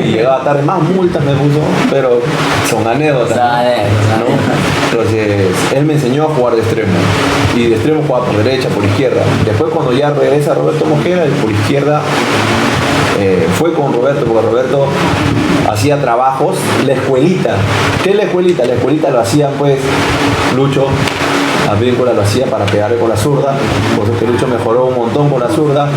Y llegaba tarde, más multas me puso, pero son anécdotas, ¿no? Entonces, él me enseñó a jugar de extremo. Y de extremo jugaba por derecha, por izquierda. Después, cuando ya regresa Roberto Mosquera, por izquierda, fue con Roberto, porque Roberto hacía trabajos, la escuelita. ¿Qué es la escuelita? La escuelita lo hacían pues Lucho, Advíncula lo hacía para pegarle con la zurda, por eso es que Lucho mejoró un montón con la zurda.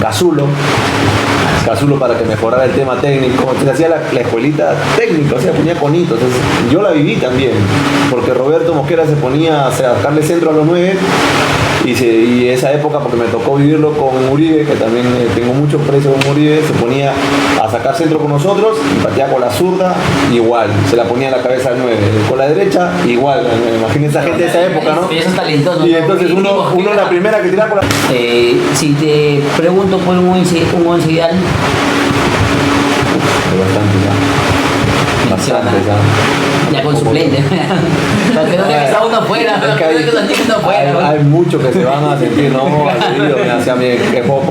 Cazulo para que mejorara el tema técnico, entonces hacía la escuelita técnica, o sea, ponía conito, entonces yo la viví también, porque Roberto Mosquera se ponía a sacarle centro a los 9 y esa época, porque me tocó vivirlo con Uribe, que también tengo mucho precio con Uribe, se ponía a sacar centro con nosotros y pateaba con la zurda, igual, se la ponía en la cabeza al 9, con la derecha, igual, imagínense esa gente de esa época, ¿no? Eso es talentoso. Y entonces uno la primera que tiraba con la... Si te pregunto por un once ideal, Bastante ya. ya con suplente. Para que no te está uno afuera, Es que hay muchos que se van a sentir, no, agredidos, o sea, que juego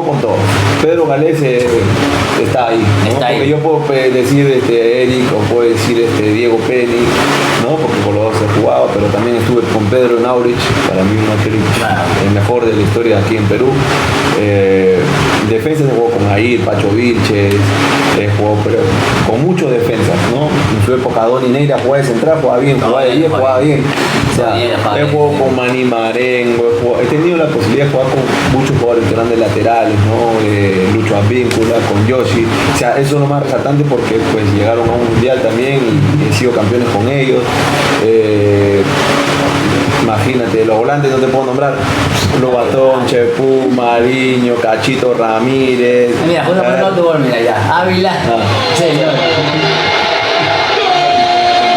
con todo. Pedro Galés está ahí, ¿no? Está ahí. Porque yo puedo decir Eric o puedo decir Diego Penny, ¿no? Porque con los dos he jugado, pero también estuve con Pedro en Aurich, para mí el mejor de la historia aquí en Perú. Defensa se jugó con Jair, Pacho Vilches, jugó con muchos defensas, ¿no? En su época Donny Neira jugaba de central, jugaba bien, jugaba de 10, jugaba bien. O sea, he jugado con Manny Marengo, he tenido la posibilidad de jugar con muchos jugadores que eran de laterales, ¿no? Lucho Advíncula, con Yoshi. O sea, eso es lo más resaltante porque pues llegaron a un mundial también y he sido campeones con ellos. Imagínate, los volantes no te puedo nombrar. Lobatón, Chepú, Mariño, Cachito Ramírez. Mira, justo por todo tu gol, mira ya. Ávila. Señor.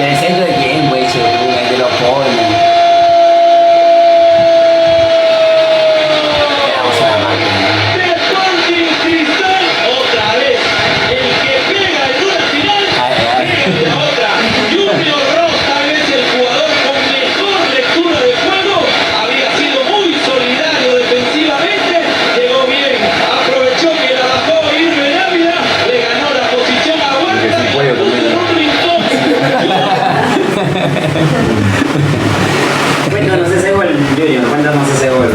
¿Del centro de quién, güey? De los jóvenes. Quedamos en la máquina. Otra vez, el que pega en una final, pega en la otra. Junior Ross, tal vez el jugador con mejor lectura de juego, había sido muy solidario defensivamente, llegó bien, aprovechó que la bajó Irving Ávila, le ganó la posición a Huerta y la puso en un rincón. Cuéntanos ese gol, Junior, cuéntanos ese gol.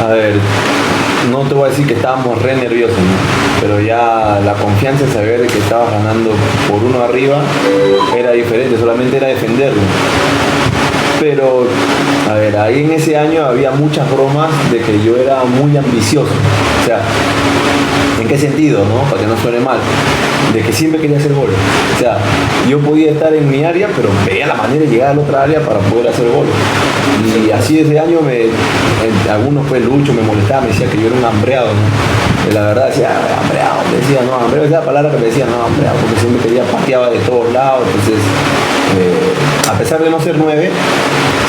A ver, no te voy a decir que estábamos re nerviosos, ¿no? Pero ya la confianza de saber de que estabas ganando por uno arriba era diferente, solamente era defenderlo. Pero, a ver, ahí en ese año había muchas bromas de que yo era muy ambicioso. O sea, ¿en qué sentido, no? Para que no suene mal. De que siempre quería hacer goles. O sea, yo podía estar en mi área, pero veía la manera de llegar a la otra área para poder hacer goles. Y así ese año algunos fue Lucho, me molestaba, me decía que yo era un hambreado, ¿no? Y la verdad decía, hambreado, decía, no, hambreado, esa palabra que me decía, no, hambreado, porque siempre quería pateaba de todos lados, entonces, a pesar de no ser 9,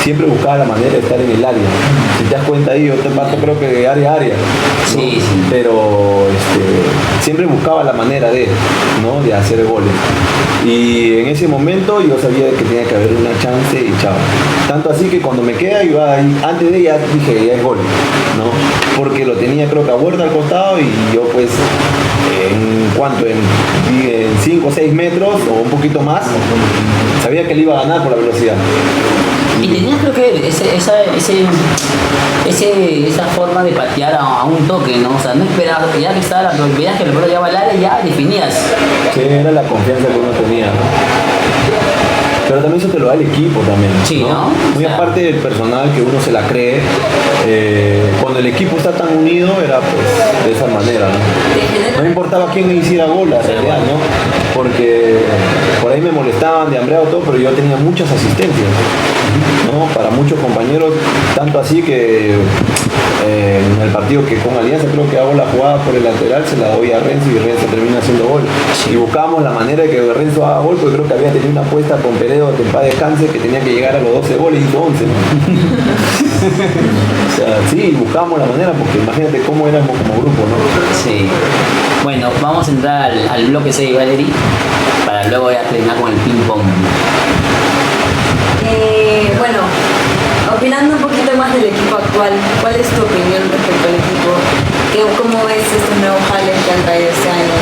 siempre buscaba la manera de estar en el área. Si te das cuenta ahí, yo te paso creo que de área a área, ¿no? Sí. Pero siempre buscaba la manera de hacer goles. Y en ese momento yo sabía que tenía que haber una chance y chao. Tanto así que cuando me queda, iba ahí, antes de ella dije, ya es gol, ¿no? Porque lo tenía creo que a Huerta al costado y yo pues en 5 o 6 metros o un poquito más, sabía que le iba a ganar por la velocidad. Y tenías creo que esa forma de patear a un toque, ¿no? O sea, no esperabas, ya que estaba veías que el pelota llevaba al área, ya definías. Sí, era la confianza que uno tenía, ¿no? Pero también eso te lo da el equipo también, Sí, ¿no? Muy O sea, aparte del personal que uno se la cree, cuando el equipo está tan unido era pues de esa manera, ¿no? No importaba quién me hiciera gol, la realidad, ¿no? Porque por ahí me molestaban de hambreado todo, pero yo tenía muchas asistencias, ¿no? Para muchos compañeros, tanto así que en el partido que con Alianza creo que hago la jugada por el lateral, se la doy a Renzo y Renzo termina haciendo gol. Y buscábamos la manera de que Renzo haga gol, porque creo que había tenido una apuesta con Peredo que en paz descanse, que tenía que llegar a los 12 goles y hizo 11, ¿no? O sea, sí, buscábamos la manera, porque imagínate cómo éramos como grupo, ¿no? Sí. Bueno, vamos a entrar al bloque 6 de Valerie para luego ya terminar con el ping pong. Bueno, opinando un poquito más del equipo actual, ¿cuál es tu opinión respecto al equipo? ¿Cómo ves estos nuevos jales que han traído este año?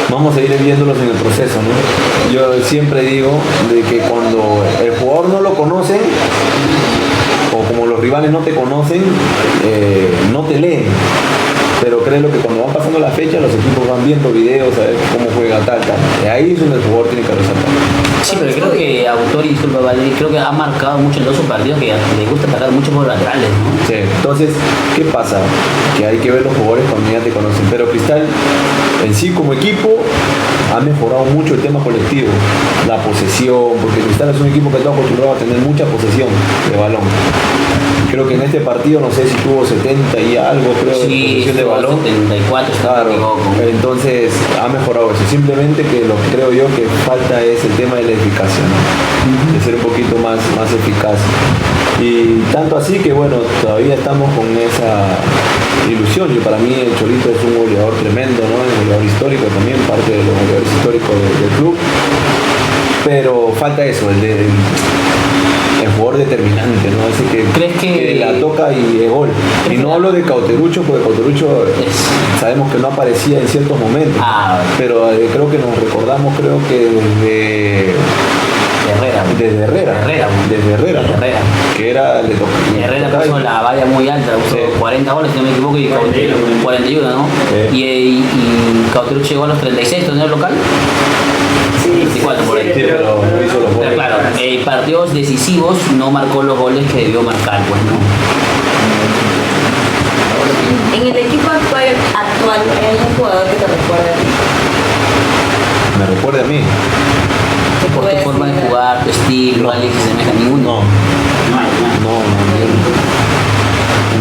Vamos a ir viéndolos en el proceso, ¿no? Yo siempre digo de que cuando el jugador no lo conocen, o como los rivales no te conocen, no te leen. pero créelo que cuando van pasando las fechas los equipos van viendo videos a ver cómo juega tal. Y ahí es donde el jugador tiene que resaltar. Sí, pero creo que Autori, disculpa Valery, creo que ha marcado mucho en todos sus partidos que le gusta atacar mucho por laterales, ¿no? Sí. Entonces, ¿qué pasa? Que hay que ver los jugadores cuando ya te conocen. Pero Cristal, en sí como equipo, ha mejorado mucho el tema colectivo, la posesión, porque Cristal es un equipo que está acostumbrado a tener mucha posesión de balón. Creo que en este partido, no sé si tuvo 70 y algo, creo, de Sí, posesión de balón. 74, Claro, entonces ha mejorado eso. Simplemente que lo que creo yo que falta es el tema de la eficacia, ¿no? De ser un poquito más eficaz. Y tanto así que bueno, todavía estamos con esa ilusión. Para mí el Cholito es un goleador tremendo, ¿no? Un goleador histórico también, parte de los goleadores históricos del club. Pero falta eso, el jugador determinante, ¿no? Ese ¿Crees que la toca y es gol. Y no hablo de Cauterucho, porque Cauterucho sabemos que no aparecía en ciertos momentos. Pero creo que nos recordamos, creo que desde Herrera, que era Herrera puso la valla muy alta, puso 40 goles si no me equivoco, y 41, ¿no? Y Cauterucho llegó a los 36, ¿torneo local? Sí, 24 por ahí. Sí, pero no hizo los goles. Claro, partidos decisivos no marcó los goles que debió marcar, pues, ¿no? En el equipo actual ¿hay un jugador que te recuerda a ti? Me recuerda a mí. Por tu forma de jugar, tu estilo, No. alguien que se semeja a ninguno.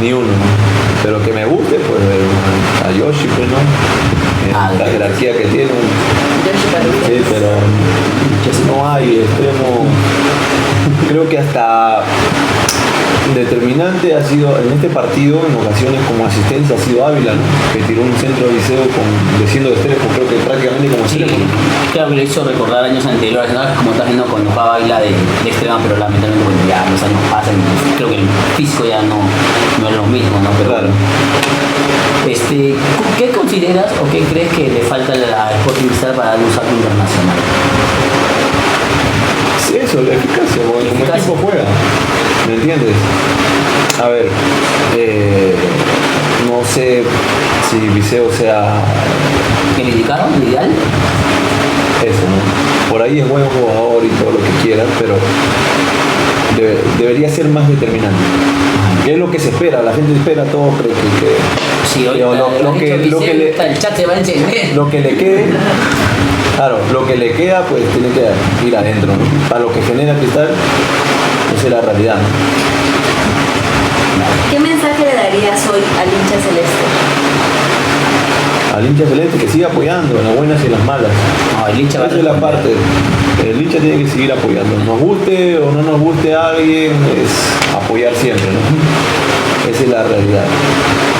Ni uno. Pero que me guste, pues a Yoshi, pues no. La jerarquía que tiene. Sí, pero no hay extremo. Creo que hasta determinante ha sido en este partido, en ocasiones como asistencia, ha sido Ávila, ¿no? Que tiró un centro de Viseo siendo de extremo, creo que prácticamente como Sí, extremo. claro que le hizo recordar años anteriores, ¿no? Como estás viendo cuando jugaba Ávila de extrema, pero lamentablemente cuando ya los años pasan, creo que el físico ya no es lo mismo, ¿no? Pero Claro. ¿Qué consideras o qué crees que le falta a Sporting Cristal para dar un salto internacional? Sí, eso, la eficacia, porque como equipo juega. ¿Me entiendes? A ver, no sé si Viseo sea ¿Que le indicaron el ideal? eso, ¿no? Por ahí es buen jugador y todo lo que quieras, pero debería ser más determinante. ¿Qué es lo que se espera? La gente espera, todos creen que Sí, hoy el chat se va a encender. lo que le quede, claro, lo que le queda pues tiene que ir adentro, ¿no? Para lo que genera Cristal, esa es la realidad, ¿no? ¿Qué mensaje le darías hoy al hincha celeste? Al hincha celeste que siga apoyando en las buenas y en las malas. No, el hincha va a Esa es la parte. El hincha tiene que seguir apoyando. Nos guste o no nos guste a alguien, es apoyar siempre, ¿no? Esa es la realidad.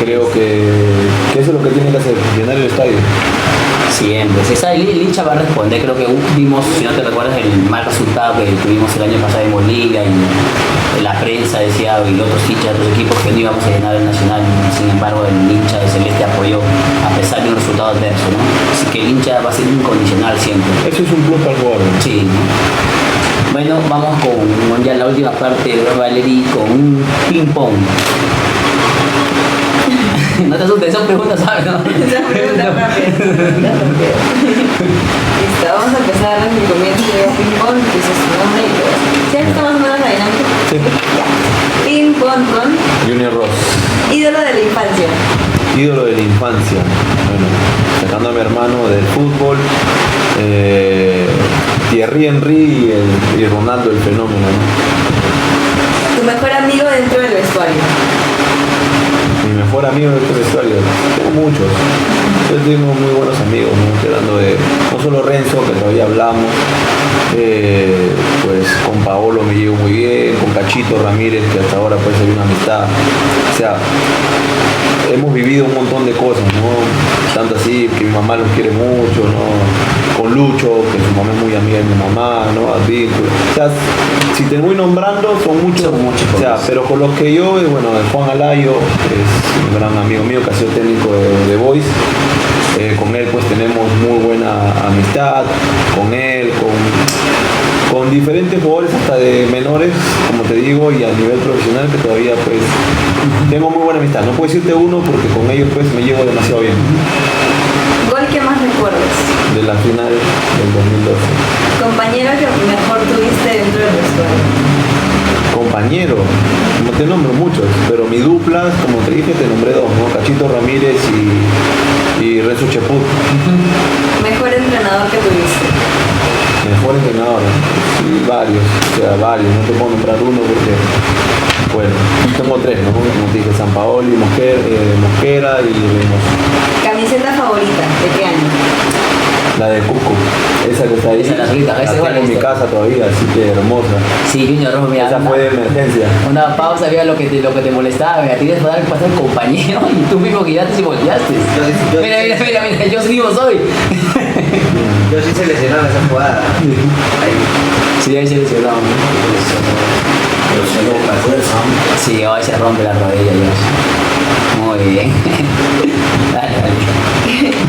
Creo que eso es lo que tiene que hacer, llenar el estadio. Siempre. El hincha va a responder. Creo que vimos, si no te recuerdas, el mal resultado que tuvimos el año pasado en Bolivia y la prensa decía, y otros hinchas de otros equipos, que no íbamos a llenar el Nacional. Sin embargo, el hincha de Celeste apoyó a pesar de un resultado adverso, ¿no? Así que el hincha va a ser incondicional siempre. Eso es un plus para el jugador, ¿no? Sí, ¿no? Bueno, vamos con ya la última parte de Valery, con un ping-pong. No te asustes, son preguntas, ¿sabes? ¿No? Esa pregunta rápida. Listo, vamos a empezar el comienzo de ping-pong, dices tu nombre y todo. ¿Sí has visto más o menos la dinámica? Sí. Ya. Ping-pong con Junior Ross. ídolo de la infancia. Ídolo de la infancia. Bueno, sacando a mi hermano del fútbol, Thierry Henry y Ronaldo el fenómeno, ¿no? Tu mejor amigo dentro del vestuario. Mi mejor amigo de este vestuario, tengo muchos. Yo tengo muy buenos amigos, ¿no? Hablando de no solo Renzo, que todavía hablamos, pues con Paolo me llevo muy bien, con Cachito Ramírez, que hasta ahora pues hay una amistad. O sea, hemos vivido un montón de cosas, ¿no? Tanto así que mi mamá los quiere mucho, ¿no? Con Lucho, que su mamá es muy amiga de mi mamá, ¿no? Advíncula. O sea, si te voy nombrando, son muchos. O sea, pero con los que yo, bueno, Juan Alayo, es un gran amigo mío que ha sido técnico de Boys. Con él pues tenemos muy buena amistad, con él, con diferentes jugadores hasta de menores, como te digo, y a nivel profesional que todavía pues tengo muy buena amistad. No puedo decirte uno porque con ellos pues me llevo demasiado bien. ¿Gol que más recuerdas? De la final del 2012. Compañero que mejor tuviste dentro del vestuario. Compañero, no te nombro muchos, pero mi dupla, como te dije, te nombré dos, ¿no? Cachito Ramírez y Renzo Cheput. Mejor entrenador que tuviste. Mejor entrenador, sí, varios, no te puedo nombrar uno porque, bueno, tengo tres, ¿no? Como te dije, Sampaoli, Mosquera y Reynoso. ¿Camiseta favorita? ¿De qué año? La de Cusco, esa que está ahí, Esa, la azulita, esa la igual tengo en mi he visto. casa todavía, así que hermosa. Sí, Junior Rojo, mira, Esa fue de emergencia. una pausa, mira lo que te molestaba, mira, tienes que dar pasar el compañero y tú mismo giraste y volteaste. Mira, yo mismo soy. Yo sí seleccionaba esa jugada. Ahí. Sí, ahí se lesionó. Sí, hoy se rompe la rodilla, Dios. Muy bien. Dale, dale.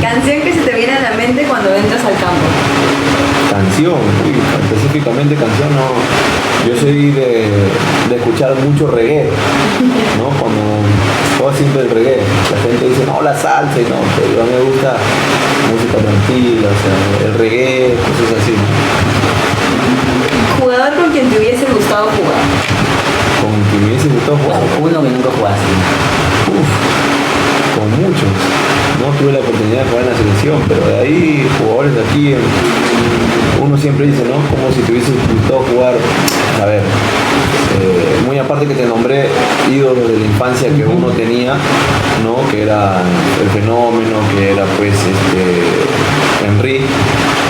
Canción que se te viene a la mente cuando entras al campo. Canción, uy, específicamente canción no. Yo soy de escuchar mucho reggae, ¿no? Cuando todo siempre el reggae. La gente dice, no, la salsa, y no, pero a mí me gusta música tranquila, o sea, el reggae, cosas así, ¿no? Jugador con quien te hubiese gustado jugar. Con quien me hubiese gustado jugar. Uno que nunca jugaste. Con muchos. No tuve la oportunidad de jugar en la selección, pero de ahí jugadores de aquí, uno siempre dice, ¿no? Como si te hubiese gustado jugar, a ver, muy aparte que te nombré ídolos de la infancia que uno tenía, ¿no? Que era el Fenómeno, que era pues Henry,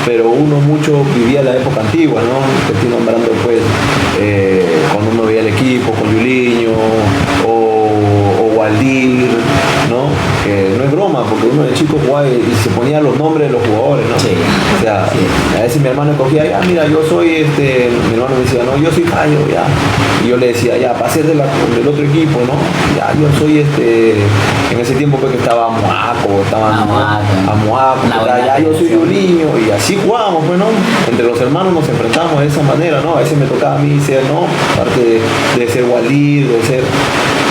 pero uno mucho vivía la época antigua, ¿no? Te estoy nombrando pues cuando uno veía el equipo con Yuliño o Waldir, ¿no? Que no es broma, porque uno de chico jugaba y se ponía los nombres de los jugadores, ¿no? Sí. O sea, Sí. a veces mi hermano cogía, ya, mira, yo soy mi hermano me decía, no, yo soy Jayo, ya. Y yo le decía, ya, para ser del otro equipo, ¿no? Ya, yo soy en ese tiempo pues que estaba Amoaco, ya, yo soy Yuliño, y así jugábamos, pues, ¿no? Entre los hermanos nos enfrentamos de esa manera, ¿no? A veces me tocaba a mí ser, ¿no? Aparte de ser Walid, de ser,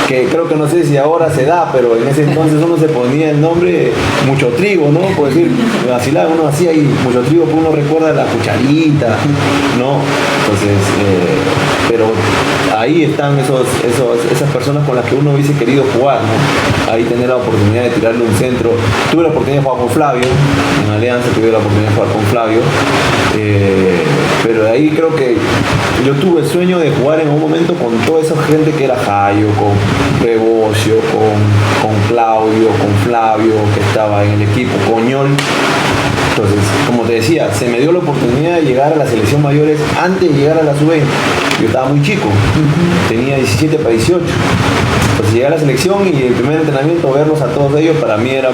que creo que no sé si ahora se da, pero en ese entonces uno se ponía el nombre Mucho Trigo, ¿no? Por decir, vacilaba, uno hacía ahí Mucho Trigo, pues uno recuerda la cucharita, ¿no? Entonces, pero ahí están esas personas con las que uno hubiese querido jugar, ¿no? Ahí tener la oportunidad de tirarle un centro. Tuve la oportunidad de jugar con Flavio, en Alianza tuve la oportunidad de jugar con Flavio, pero de ahí creo que yo tuve el sueño de jugar en un momento con toda esa gente que era Jayo, con Rebocio, con Claudio, con Flavio, que estaba en el equipo, con Ñol. Entonces, como te decía, se me dio la oportunidad de llegar a la selección mayores antes de llegar a la sub-20. Yo estaba muy chico, tenía 17 para 18. Entonces llegué a la selección y el primer entrenamiento, verlos a todos ellos, para mí era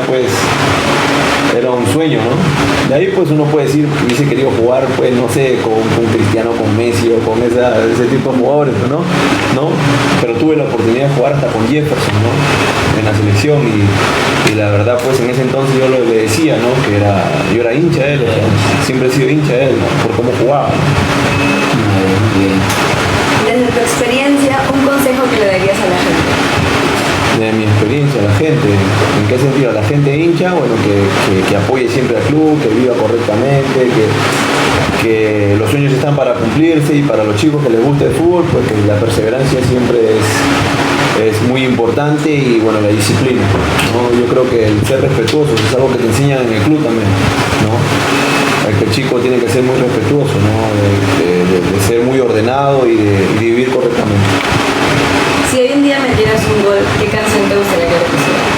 un sueño, ¿no? De ahí pues uno puede decir que hubiese querido jugar, pues no sé, con Cristiano, con Messi o con ese tipo de jugadores, ¿no? Pero tuve la oportunidad de jugar hasta con Jefferson, ¿no? En la selección y la verdad pues en ese entonces yo le decía, ¿no? Que yo era hincha de él, o sea, siempre he sido hincha de él, ¿no? Por cómo jugaba. Muy bien. Desde tu experiencia, un consejo que le darías a la gente. De mi experiencia, la gente, ¿en qué sentido? La gente hincha, bueno, que apoye siempre al club, que viva correctamente, que los sueños están para cumplirse y para los chicos que les gusta el fútbol, pues que la perseverancia siempre es muy importante y bueno, la disciplina, ¿no? Yo creo que el ser respetuoso es algo que te enseñan en el club también, ¿no? El chico tiene que ser muy respetuoso, ¿no? De ser muy ordenado y de vivir correctamente. Si hoy en día metieras un gol, ¿qué canción te gustaría que le pusieras?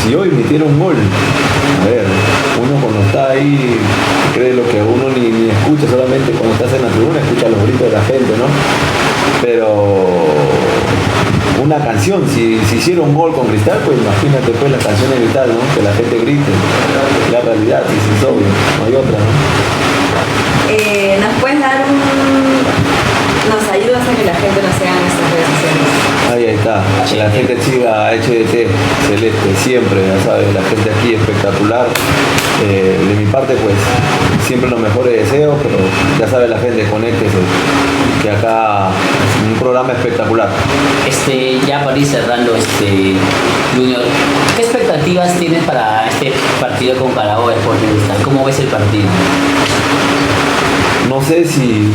Si hoy metiera un gol, a ver, uno cuando está ahí cree lo que uno ni escucha, solamente cuando estás en la tribuna escucha los gritos de la gente, ¿no? Pero una canción, si hiciera un gol con Cristal, pues imagínate pues las canciones de Cristal, ¿no? Que la gente grite, la realidad, y si es obvio, no hay otra, ¿no? ¿Nos puedes dar nos ayudas a que la gente nos siga en nuestras redes sociales? Ahí está, que la gente siga a HDT Celeste siempre, ya sabes, la gente aquí espectacular. De mi parte, pues siempre los mejores deseos, pero ya sabe la gente, conéctese, que acá es un programa espectacular. Ya para ir cerrando, Junior, ¿qué expectativas tienes para este partido con Carabobo Sporting Cristal? ¿Cómo ves el partido? No sé si,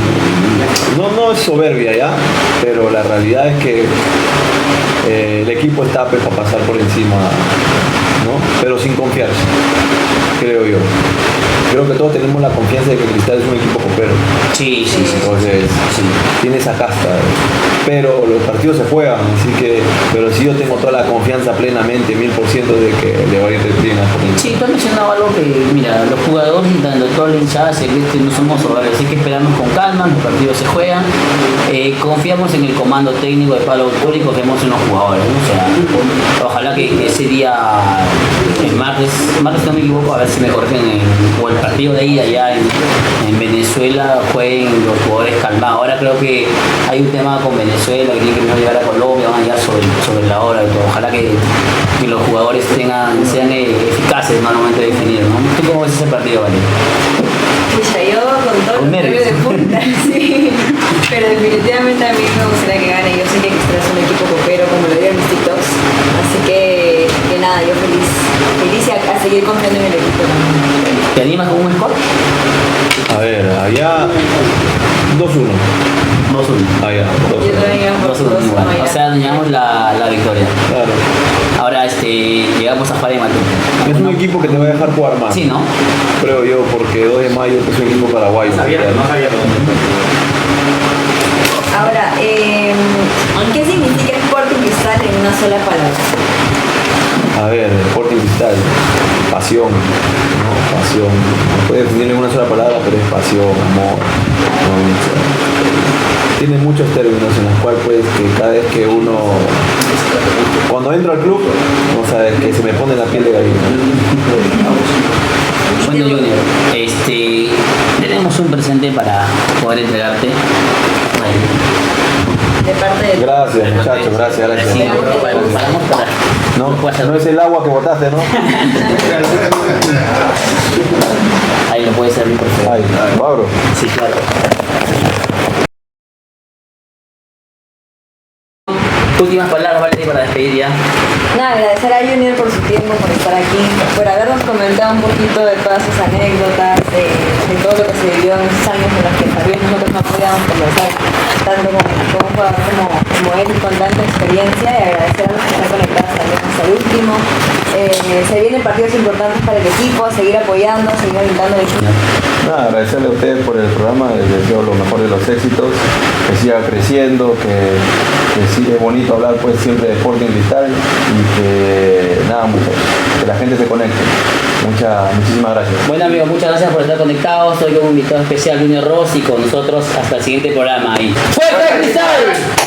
no es soberbia ya, pero la realidad es que el equipo está pues, para pasar por encima, ¿no? Pero sin confiarse, creo yo. Creo que todos tenemos la confianza de que Cristal es un equipo copero. Sí. Entonces, Sí. tiene esa casta. Pero los partidos se juegan, así que, pero sí yo tengo toda la confianza plenamente, 1000% de que le va a ir bien a Corinthians. Sí, tú has mencionado algo que, mira, los jugadores y tanto toda la hinchada se cree que no somos soberbios, así que esperamos con calma, los partidos se juegan, confiamos en el comando técnico de Pablo Autori y confiamos en los jugadores, ¿no? O sea, ojalá que ese día, el martes no me equivoco, a ver si me corrigen, o el partido de ida ya en Venezuela jueguen los jugadores calmados. Ahora creo que hay un tema con Venezuela, que tiene que primero llegar a Colombia, van allá sobre la hora y todo. Ojalá que los jugadores sean eficaces ¿no? al momento de definir, ¿no? ¿Tú cómo ves ese partido, Vale? Pucha, yo con todo Con el nervio nervios. de punta, sí. Pero definitivamente a mí me gustaría que gane. Yo sé que Cristal es un equipo copero, como lo digo en mis TikToks. Así que nada, yo feliz y a seguir confiando en el equipo también. ¿Te animas con un score? A ver, allá 2-1. 2-1. Allá, Yo 2-1. también amo 2-1 igual. O sea, llevamos la victoria. Claro. Ahora llegamos a jugar en Matute. Es un equipo que te va a dejar jugar más. Sí, ¿no? Creo yo, porque 2 de mayo es un equipo paraguayo. Ahora, ¿qué significa Sporting Cristal en una sola palabra? A ver, Sporting Cristal, pasión, ¿no? Pasión. No puede definirlo en una sola palabra, pero es pasión, amor. ¿No? Tiene muchos términos en los cuales pues que cada vez que uno, cuando entro al club, no sabes que se me pone la piel de gallina. Bueno, Junior, tenemos un presente para poder entregarte. De parte de Gracias, muchachos, gracias. Sí, para mostrar. No es el agua que botaste, ¿no? Ahí lo puedes abrir, por favor. Ay, lo abro. Sí, claro. Últimas palabras, Valeria, para despedir ya. Nada, agradecer a Junior por su tiempo, por estar aquí, por habernos comentado un poquito de todas sus anécdotas, de todo lo que se vivió en esos años en los que tal vez nosotros no podíamos conversar tanto con un jugador como él con tanta experiencia, y agradecer a los que están conectados también hasta el último. Se vienen partidos importantes para el equipo, a seguir apoyando, a seguir alentando el equipo. Nada, agradecerle a ustedes por el programa, les deseo lo mejor de los éxitos, que siga creciendo, que sí es bonito hablar pues siempre de Sporting Cristal y que nada, que la gente se conecte. Muchísimas gracias. Bueno, amigos, muchas gracias por estar conectados. Hoy con un invitado especial, Junior Ross, y con nosotros hasta el siguiente programa. ¡Fuerza Cristal!